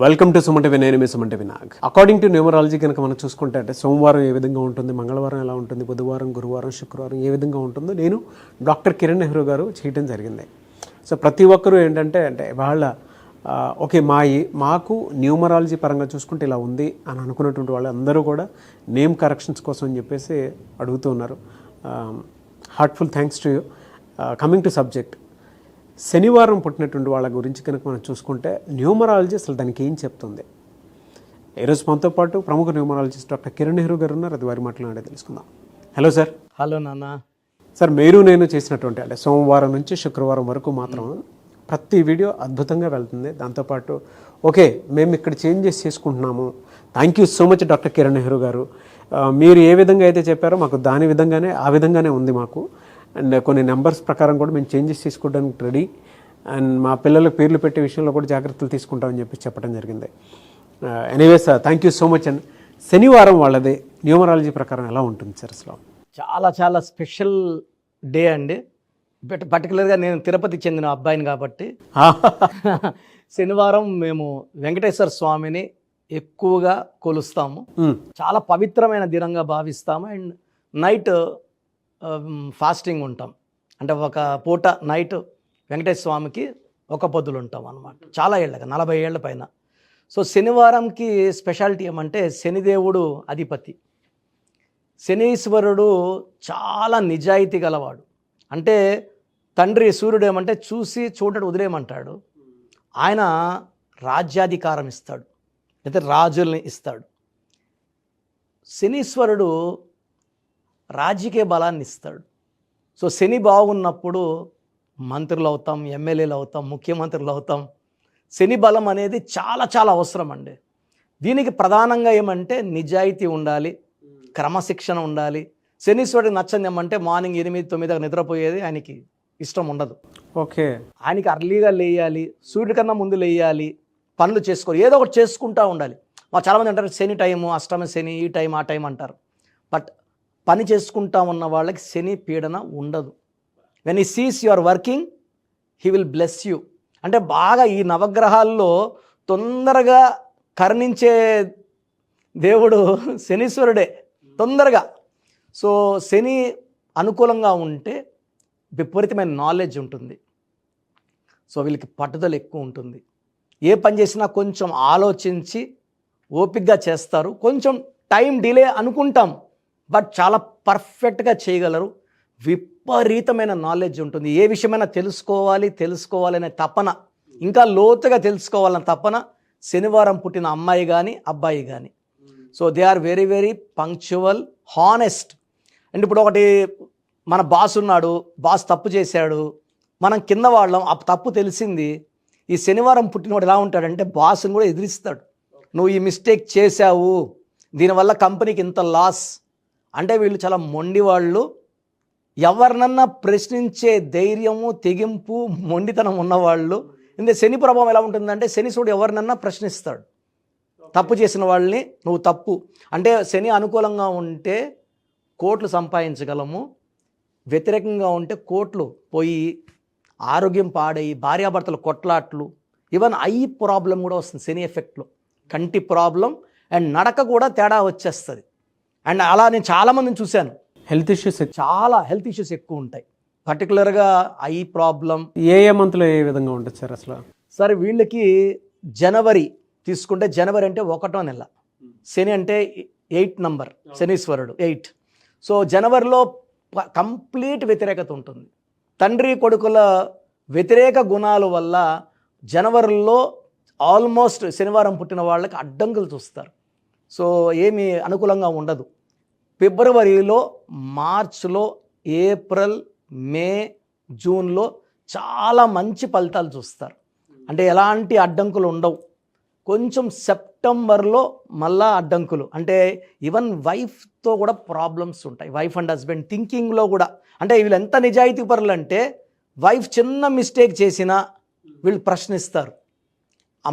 Welcome to Suman TV. నేను మీ Suman TV Nag. According to numerology కనుక మనం చూసుకుంటే అంటే సోమవారం ఏ విధంగా ఉంటుంది, మంగళవారం ఎలా ఉంటుంది, బుధవారం, గురువారం, శుక్రవారం ఏ విధంగా ఉంటుందో నేను డాక్టర్ కిరణ్ నెహ్రూ గారు చేయడం జరిగింది. సో ప్రతి ఒక్కరూ ఏంటంటే వాళ్ళ ఓకే మాకు న్యూమరాలజీ పరంగా చూసుకుంటే ఇలా ఉంది అని అనుకున్నటువంటి వాళ్ళు అందరూ కూడా నేమ్ కరెక్షన్స్ కోసం అని చెప్పేసి అడుగుతూ ఉన్నారు. Heartful thanks to you. Coming to subject, శనివారం పుట్టినటువంటి వాళ్ళ గురించి కనుక మనం చూసుకుంటే న్యూమరాలజీ అసలు దానికి ఏం చెప్తుంది? ఈరోజు మనతో పాటు ప్రముఖ న్యూమరాలజిస్ట్ డాక్టర్ కిరణ్ నెహ్రూ గారు ఉన్నారు. అది వారి మాట్లాడే తెలుసుకుందాం. Hello sir. హలో నాన్న. సార్, నేను చేసినటువంటి అంటే సోమవారం నుంచి శుక్రవారం వరకు మాత్రం ప్రతి వీడియో అద్భుతంగా వెళ్తుంది. దాంతోపాటు ఓకే మేము ఇక్కడ చేంజెస్ చేసుకుంటున్నాము, thank you so much doctor Kiran Nehru గారు, మీరు ఏ విధంగా అయితే చెప్పారో మాకు ఆ విధంగానే ఉంది మాకు, అండ్ కొన్ని నెంబర్స్ ప్రకారం కూడా మేము చేంజెస్ తీసుకోవడానికి రెడీ, అండ్ మా పిల్లలకు పేర్లు పెట్టే విషయంలో కూడా జాగ్రత్తలు తీసుకుంటామని చెప్పి చెప్పడం జరిగింది. Anyways thank you so much. And శనివారం వాళ్ళది న్యూమరాలజీ ప్రకారం ఎలా ఉంటుంది సార్? అసలు చాలా చాలా స్పెషల్ డే అండి. పర్టికులర్గా నేను తిరుపతి చెందిన అబ్బాయిని కాబట్టి శనివారం మేము వెంకటేశ్వర స్వామిని ఎక్కువగా కొలుస్తాము. చాలా పవిత్రమైన దినంగా భావిస్తాము. అండ్ నైట్ ఫాస్టింగ్ ఉంటాం. అంటే ఒక పూట నైట్ వెంకటేశ్వర స్వామికి ఒక పొద్దులు ఉంటాం అన్నమాట. చాలా ఏళ్ళగా 40 ఏళ్ల పైన. సో శనివారంకి స్పెషాలిటీ ఏమంటే శనిదేవుడు అధిపతి. శనీశ్వరుడు చాలా నిజాయితీ గలవాడు. అంటే తండ్రి సూర్యుడు ఏమంటే చూసి చూడటం వదిలేయమంటాడు, ఆయన రాజ్యాధికారం ఇస్తాడు, అయితే రాజుల్ని ఇస్తాడు. శనీశ్వరుడు రాజకీయ బలాన్ని ఇస్తాడు. సో శని బాగున్నప్పుడు మంత్రులు అవుతాం, ఎమ్మెల్యేలు అవుతాం, ముఖ్యమంత్రులు అవుతాం. శని బలం అనేది చాలా చాలా అవసరం అండి. దీనికి ప్రధానంగా ఏమంటే నిజాయితీ ఉండాలి, క్రమశిక్షణ ఉండాలి. శనీశ్వరుడికి నచ్చంది ఏమంటే మార్నింగ్ 8-9 నిద్రపోయేది ఆయనకి ఇష్టం ఉండదు. ఓకే, ఆయనకి అర్లీగా లేయాలి, సూర్యుడి కన్నా ముందు లేయాలి, పనులు చేసుకోవాలి, ఏదో ఒకటి చేసుకుంటూ ఉండాలి. చాలామంది అంటారు శని టైము, అష్టమ శని, ఈ టైం ఆ టైం అంటారు. బట్ పని చేసుకుంటా ఉన్న వాళ్ళకి శని పీడన ఉండదు. When he sees you are working he will bless you. అంటే బాగా ఈ నవగ్రహాల్లో తొందరగా కరుణించే దేవుడు శనీశ్వరుడే తొందరగా. సో శని అనుకూలంగా ఉంటే విపరీతమైన నాలెడ్జ్ ఉంటుంది. సో వీళ్ళకి పట్టుదల ఎక్కువ ఉంటుంది. ఏ పని చేసినా కొంచెం ఆలోచించి ఓపికగా చేస్తారు. కొంచెం టైం డిలే అనుకుంటాం, బట్ చాలా పర్ఫెక్ట్గా చేయగలరు. విపరీతమైన నాలెడ్జ్ ఉంటుంది. ఏ విషయమైనా తెలుసుకోవాలనే తపన, ఇంకా లోతుగా తెలుసుకోవాలనే తపన శనివారం పుట్టిన అమ్మాయి కానీ అబ్బాయి కానీ. So they are very very punctual, honest. And ఇప్పుడు ఒకటి, మన బాస్ ఉన్నాడు, బాస్ తప్పు చేశాడు, మనం కింద వాళ్ళం, ఆ తప్పు తెలిసింది. ఈ శనివారం పుట్టినవాడు ఎలా ఉంటాడంటే బాస్ని కూడా ఎదిరిస్తాడు. నువ్వు ఈ మిస్టేక్ చేశావు, దీనివల్ల కంపెనీకి ఇంత లాస్. అంటే వీళ్ళు చాలా మొండి వాళ్ళు. ఎవరినన్నా ప్రశ్నించే ధైర్యము, తెగింపు, మొండితనం ఉన్నవాళ్ళు. ఇందులో శని ప్రభావం ఎలా ఉంటుందంటే శనీశ్వరుడు ఎవరినన్నా ప్రశ్నిస్తాడు. తప్పు చేసిన వాళ్ళని నువ్వు తప్పు అంటే, శని అనుకూలంగా ఉంటే కోట్లు సంపాదించగలము, వ్యతిరేకంగా ఉంటే కోట్లు పోయి ఆరోగ్యం పాడయి, భార్యాభర్తల కొట్లాట్లు, ఈవెన్ ఐ ప్రాబ్లం కూడా వస్తుంది శని ఎఫెక్ట్లో. కంటి ప్రాబ్లం అండ్ నడక కూడా తేడా వచ్చేస్తుంది. అండ్ అలా నేను చాలామందిని చూశాను. హెల్త్ ఇష్యూస్ ఎక్కువ ఉంటాయి. పర్టికులర్గా ఐ ప్రాబ్లం. ఏ మంత్లో ఏ విధంగా ఉంటుంది సార్? అసలు సరే, వీళ్ళకి జనవరి తీసుకుంటే, జనవరి అంటే 1వ నెల, శని అంటే 8 నంబర్, శనీశ్వరుడు 8. సో జనవరిలో కంప్లీట్ వ్యతిరేకత ఉంటుంది. తండ్రి కొడుకుల వ్యతిరేక గుణాల వల్ల జనవరిలో ఆల్మోస్ట్ శనివారం పుట్టిన వాళ్ళకి అడ్డంకులు చూస్తారు. సో ఏమీ అనుకూలంగా ఉండదు. ఫిబ్రవరిలో, మార్చ్లో, ఏప్రిల్, మే, జూన్లో చాలా మంచి ఫలితాలు చూస్తారు. అంటే ఎలాంటి అడ్డంకులు ఉండవు. కొంచెం సెప్టెంబర్లో మళ్ళా అడ్డంకులు. అంటే ఈవెన్ వైఫ్తో కూడా ప్రాబ్లమ్స్ ఉంటాయి. వైఫ్ అండ్ హస్బెండ్ థింకింగ్లో కూడా. అంటే వీళ్ళు ఎంత నిజాయితీ పరులు అంటే వైఫ్ చిన్న మిస్టేక్ చేసినా వీళ్ళు ప్రశ్నిస్తారు. ఆ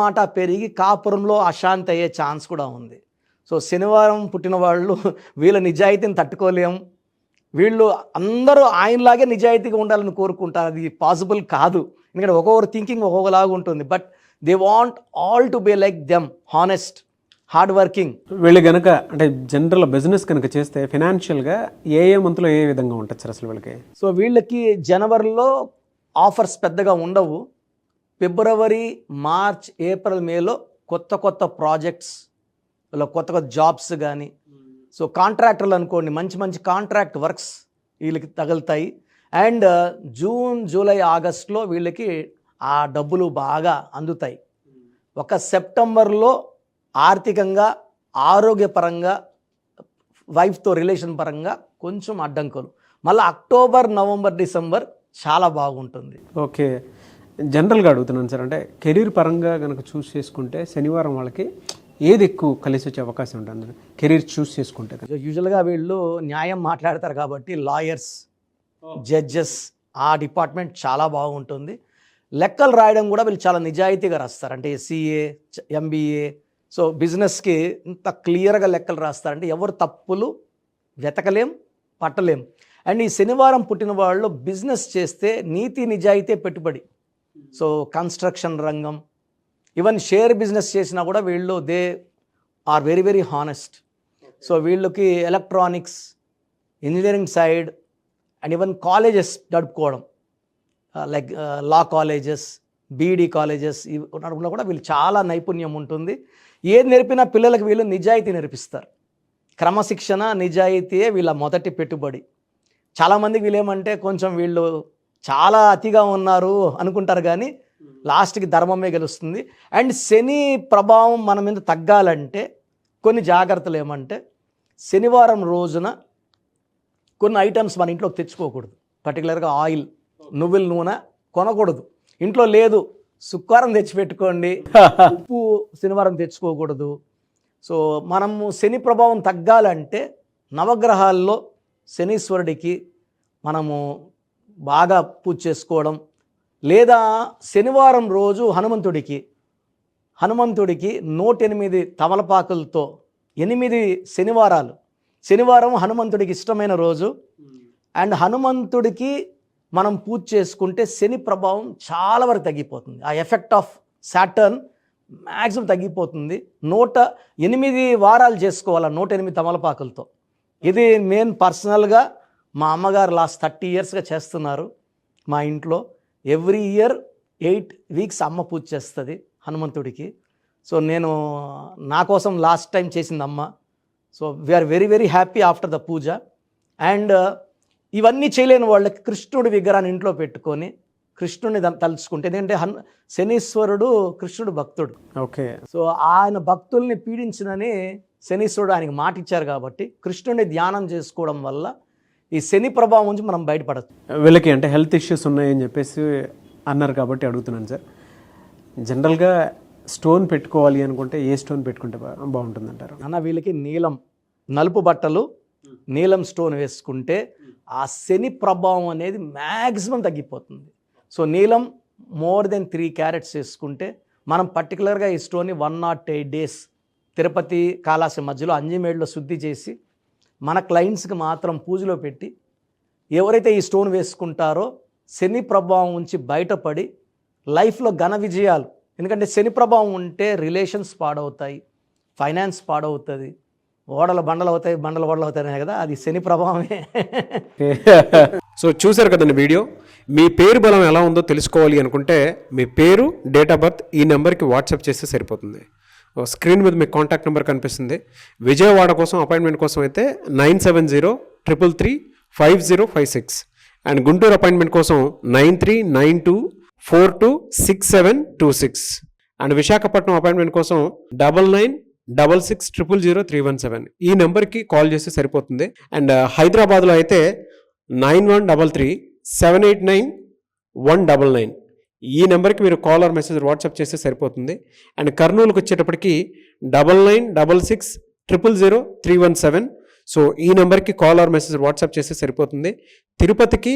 మాట పెరిగి కాపురంలో అశాంతి అయ్యే ఛాన్స్ కూడా ఉంది. సో శనివారం పుట్టిన వాళ్ళు వీళ్ళ నిజాయితీని తట్టుకోలేం. వీళ్ళు అందరూ ఆయనలాగే నిజాయితీగా ఉండాలని కోరుకుంటారు. అది పాసిబుల్ కాదు. ఎందుకంటే ఒక్కొక్కరు థింకింగ్ ఒక్కొక్కలాగా ఉంటుంది. But they want all to be like them, honest, hard working. వీళ్ళు కనుక అంటే జనరల్ బిజినెస్ కనుక చేస్తే ఫినాన్షియల్గా ఏ మంత్లో ఏ విధంగా ఉంటుంది సార్ అసలు వీళ్ళకి? సో వీళ్ళకి జనవరిలో ఆఫర్స్ పెద్దగా ఉండవు. ఫిబ్రవరి, మార్చ్, ఏప్రిల్, మేలో కొత్త కొత్త ప్రాజెక్ట్స్, కొత్త కొత్త జాబ్స్ కానీ, సో కాంట్రాక్టర్లు అనుకోండి, మంచి మంచి కాంట్రాక్ట్ వర్క్స్ వీళ్ళకి తగులుతాయి. అండ్ జూన్, జూలై, ఆగస్ట్లో వీళ్ళకి ఆ డబ్బులు బాగా అందుతాయి. ఒక సెప్టెంబర్లో ఆర్థికంగా, ఆరోగ్యపరంగా, వైఫ్తో రిలేషన్ పరంగా కొంచెం అడ్డంకులు. మళ్ళీ అక్టోబర్, నవంబర్, డిసెంబర్ చాలా బాగుంటుంది. ఓకే, జనరల్గా అడుగుతున్నాను సార్, అంటే కెరీర్ పరంగా కనుక చూస్ చేసుకుంటే శనివారం వాళ్ళకి ఏది ఎక్కువ కలిసి వచ్చే అవకాశం ఉంటుంది కెరీర్ చూస్ చేసుకుంటే? యూజువల్గా వీళ్ళు న్యాయం మాట్లాడతారు కాబట్టి లాయర్స్, జడ్జెస్, ఆ డిపార్ట్మెంట్ చాలా బాగుంటుంది. లెక్కలు రాయడం కూడా వీళ్ళు చాలా నిజాయితీగా రాస్తారు. అంటే సిఏ, ఎంబీఏ, సో బిజినెస్కి ఇంత క్లియర్గా లెక్కలు రాస్తారంటే ఎవరు తప్పులు వెతకలేం, పట్టలేం. అండ్ ఈ శనివారం పుట్టిన వాళ్ళు బిజినెస్ చేస్తే నీతి నిజాయితీ పెట్టుబడి. సో కన్స్ట్రక్షన్ రంగం, ఈవెన్ షేర్ బిజినెస్ చేసినా కూడా వీళ్ళు they are very very honest. So వీళ్ళకి electronics, engineering side and even colleges నడుపుకోవడం, like law colleges, BEd colleges నడుపులో కూడా వీళ్ళు చాలా నైపుణ్యం ఉంటుంది. ఏది నేర్పినా పిల్లలకు వీళ్ళు నిజాయితీ నేర్పిస్తారు. క్రమశిక్షణ, నిజాయితీయే వీళ్ళ మొదటి పెట్టుబడి. చాలామందికి వీళ్ళేమంటే కొంచెం వీళ్ళు చాలా అతిగా ఉన్నారు అనుకుంటారు, కానీ లాస్ట్కి ధర్మమే గెలుస్తుంది. అండ్ శని ప్రభావం మన మీద తగ్గాలంటే కొన్ని జాగ్రత్తలు ఏమంటే, శనివారం రోజున కొన్ని ఐటమ్స్ మన ఇంట్లోకి తెచ్చుకోకూడదు. పర్టికులర్గా ఆయిల్, నువ్వుల నూనె కొనకూడదు. ఇంట్లో లేదు, శుక్రవారం తెచ్చిపెట్టుకోండి. ఉప్పు శనివారం తెచ్చుకోకూడదు. సో మనము శని ప్రభావం తగ్గాలంటే నవగ్రహాల్లో శనీశ్వరుడికి మనము బాగా పూజ చేసుకోవడం, లేదా శనివారం రోజు హనుమంతుడికి 108 తమలపాకులతో 8 శనివారం హనుమంతుడికి ఇష్టమైన రోజు. అండ్ హనుమంతుడికి మనం పూజ చేసుకుంటే శని ప్రభావం చాలా వరకు తగ్గిపోతుంది. ఆ ఎఫెక్ట్ ఆఫ్ సాటర్న్ మ్యాక్సిమం తగ్గిపోతుంది. 108 వారాలు చేసుకోవాలి 108 తమలపాకులతో. ఇది మెయిన్ పర్సనల్గా మా అమ్మగారు లాస్ట్ 30 ఇయర్స్గా చేస్తున్నారు మా ఇంట్లో. ఎవ్రీ ఇయర్ 8 వీక్స్ అమ్మ పూజ చేస్తుంది హనుమంతుడికి. సో నేను నా కోసం లాస్ట్ టైం చేసింది అమ్మ. So we are very very happy after the puja. And ఇవన్నీ చేయలేని వాళ్ళకి కృష్ణుడి విగ్రహాన్ని ఇంట్లో పెట్టుకొని కృష్ణుడిని తలుచుకుంటే, ఎందుకంటే శనీశ్వరుడు కృష్ణుడు భక్తుడు. ఓకే, సో ఆయన భక్తుల్ని పీడించినని శనీశ్వరుడు ఆయనకి మాట ఇచ్చారు కాబట్టి కృష్ణుడిని ధ్యానం చేసుకోవడం వల్ల ఈ శని ప్రభావం నుంచి మనం బయటపడచ్చు. వీళ్ళకి అంటే హెల్త్ ఇష్యూస్ ఉన్నాయని చెప్పేసి అన్నారు కాబట్టి అడుగుతున్నాను సార్. జనరల్గా స్టోన్ పెట్టుకోవాలి అనుకుంటే ఏ స్టోన్ పెట్టుకుంటే బాగుంటుంది అంటారు? అన్న వీళ్ళకి నీలం, నలుపు బట్టలు, నీలం స్టోన్ వేసుకుంటే ఆ శని ప్రభావం అనేది మ్యాక్సిమం తగ్గిపోతుంది. సో నీలం మోర్ దెన్ 3 క్యారెట్స్ వేసుకుంటే మనం పర్టికులర్గా ఈ స్టోన్ని 108 days తిరుపతి కాళాసి మధ్యలో అంజిమేడ్లో శుద్ధి చేసి మన క్లయింట్స్కి మాత్రం పూజలో పెట్టి ఎవరైతే ఈ స్టోన్ వేసుకుంటారో శని ప్రభావం నుంచి బయటపడి లైఫ్లో ఘన విజయాలు. ఎందుకంటే శని ప్రభావం ఉంటే రిలేషన్స్ పాడవుతాయి, ఫైనాన్స్ పాడవుతుంది, ఓడలు బండలు అవుతాయి, బండలు ఓడలు అవుతాయి కదా, అది శని ప్రభావమే. సో చూసారు కదండి వీడియో. మీ పేరు బలం ఎలా ఉందో తెలుసుకోవాలి అనుకుంటే మీ పేరు, డేట్ ఆఫ్ బర్త్ ఈ నెంబర్కి వాట్సాప్ చేస్తే సరిపోతుంది. స్క్రీన్ మీద మీకు కాంటాక్ట్ నెంబర్ కనిపిస్తుంది. విజయవాడ కోసం అపాయింట్మెంట్ కోసం అయితే 9703335056 అండ్ గుంటూరు అపాయింట్మెంట్ కోసం 9392426726 అండ్ విశాఖపట్నం అపాయింట్మెంట్ కోసం 9966600317 ఈ నెంబర్కి కాల్ చేస్తే సరిపోతుంది. అండ్ హైదరాబాద్లో అయితే 9133789199 ఈ నెంబర్కి మీరు కాల్ ఆర్ మెసేజ్ వాట్సాప్ చేస్తే సరిపోతుంది. అండ్ కర్నూలుకి వచ్చేటప్పటికి 9966000317 సో ఈ నెంబర్కి కాల్ ఆర్ మెసేజ్ వాట్సాప్ చేస్తే సరిపోతుంది. తిరుపతికి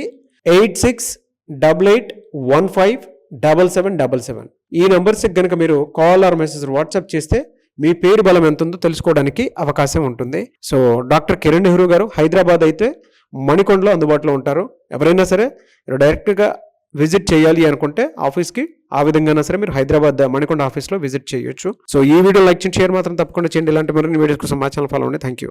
8688157777 ఈ నెంబర్స్కి కనుక మీరు కాల్ ఆర్ మెసేజ్ వాట్సాప్ చేస్తే మీ పేరు బలం ఎంత ఉందో తెలుసుకోవడానికి అవకాశం ఉంటుంది. సో డాక్టర్ కిరణ్ నెహ్రూ గారు హైదరాబాద్ అయితే మణికొండలో అందుబాటులో ఉంటారు. ఎవరైనా సరే డైరెక్ట్గా విజిట్ చేయాలి అనుకుంటే ఆఫీస్కి ఆ విధంగా సరే మీరు హైదరాబాద్ మణికొండ ఆఫీస్లో విజిట్ చేయొచ్చు. సో ఈ వీడియో లైక్ చేయండి, షేర్ మాత్రం తప్పకుండా చేయండి. ఇలాంటి మరిన్ని వీడియోస్ కోసం మా ఛానల్ ఫాలో అవ్వండి. Thank you.